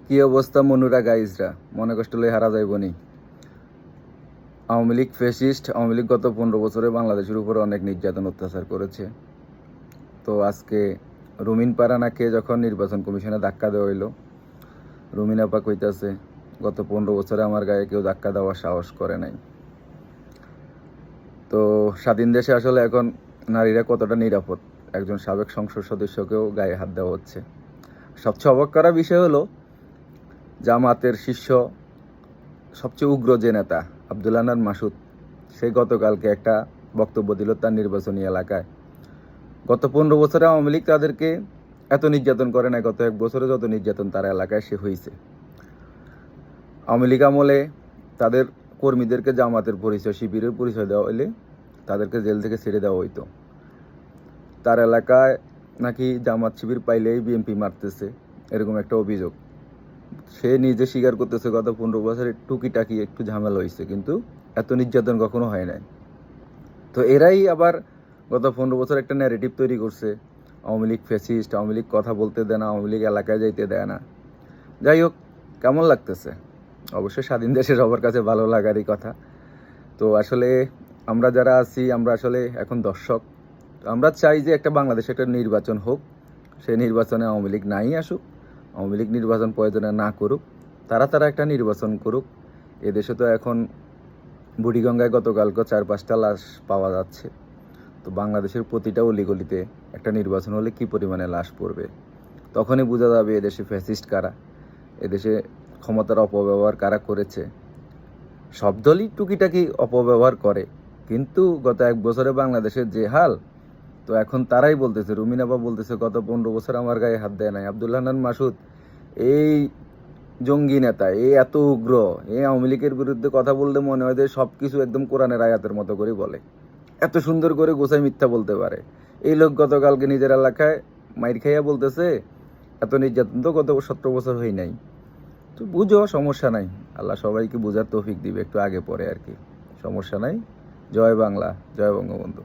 কি অবস্থা মনুরা গাইজরা, মনে কষ্ট লই হারা যাইবনি। আওয়ামী লীগ ফ্যাসিস্ট। আওয়ামী লীগ গত 15 বছরে বাংলাদেশের উপরে অনেক নির্যাতন অত্যাচার করেছে। তো আজকে রুমিন পারানাকে যখন নির্বাচন কমিশনে ধাক্কা দেওয়া হইলো, রুমিন আপা কইতাছে গত 15 বছরে আমার গায়ে কেউ ধাক্কা দেওয়ার সাহস করে নাই। তো স্বাধীন দেশে আসলে এখন নারীরা কতটা নিরাপদ, একজন সাবেক সংসদ সদস্যকেও গায়ে হাত দেওয়া হচ্ছে। সবচেয়ে অবাক করা বিষয় হলো, জামাতের শীর্ষ সবচেয়ে উগ্র যে নেতা আব্দুল হান্নান মাসুদ, সে গতকালকে একটা বক্তব্য দিল তার নির্বাচনী এলাকায়। গত 15 বছরে আওয়ামী লীগ তাদেরকে এত নির্যাতন করে না, গত 1 বছরে যত নির্যাতন তার এলাকায় সে হয়েছে। আওয়ামী লীগ আমলে তাদের কর্মীদেরকে জামাতের পরিচয়, শিবিরের পরিচয় দেওয়া হইলে তাদেরকে জেল থেকে ছেড়ে দেওয়া হইতো। তার এলাকায় নাকি জামাত শিবির পাইলেই বিএনপি মারতেছে, এরকম একটা অভিযোগ। সে নিজে স্বীকার করতেছে গত 15 বছরে টুকিটাকি একটু ঝামেলা হয়েছে, কিন্তু এত নির্যাতন কখনো হয় নাই। তো এরাই আবার গত 15 বছর একটা ন্যারেটিভ তৈরি করছে, আওয়ামী লীগ ফ্যাসিস্ট, আওয়ামী লীগ কথা বলতে দেয় না, আওয়ামী লীগ এলাকায় যাইতে দেয় না। যাই হোক, কেমন লাগতেছে? অবশ্যই স্বাধীন দেশের সবার কাছে ভালো লাগারই কথা। তো আসলে আমরা যারা আছি, আমরা আসলে এখন দর্শক। আমরা চাই যে একটা বাংলাদেশে একটা নির্বাচন হোক, সেই নির্বাচনে আওয়ামী লীগ নাই আসুক, আওয়ামী লীগ নির্বাচন প্রয়োজনে না করুক, তারা একটা নির্বাচন করুক। এদেশে তো এখন বুড়িগঙ্গায় গতকালকে 4-5টা লাশ পাওয়া যাচ্ছে। তো বাংলাদেশের প্রতিটা অলিগলিতে একটা নির্বাচন হলে কি পরিমাণে লাশ পড়বে, তখনই বোঝা যাবে এদেশে ফ্যাসিস্ট কারা, এদেশে ক্ষমতার অপব্যবহার কারা করেছে। সব দলই টুকিটাকি অপব্যবহার করে, কিন্তু গত 1 বছরে বাংলাদেশের যে হাল, তো এখন তারাই বলতেছে, রুমিন আপা বলতেছে গত 15 বছর আমার গায়ে হাত দেয় নাই। আব্দুল হান্নান মাসুদ এই জঙ্গি নেতা, এই এত উগ্র, এই আওয়ামী লীগের বিরুদ্ধে কথা বলতে মনে হয় যে সব কিছু একদম কোরআনের আয়াতের মতো করে বলে, এত সুন্দর করে গোছায় মিথ্যা বলতে পারে। এই লোক গতকালকে নিজের এলাকায় মাইর খাইয়া বলতেছে এত নির্যাতন তো গত 17 বছর হই নাই। তো বুঝো, সমস্যা নাই, আল্লাহ সবাইকে বোঝার তৌফিক দিবে, একটু আগে পরে আর কি, সমস্যা নাই। জয় বাংলা, জয় বঙ্গবন্ধু।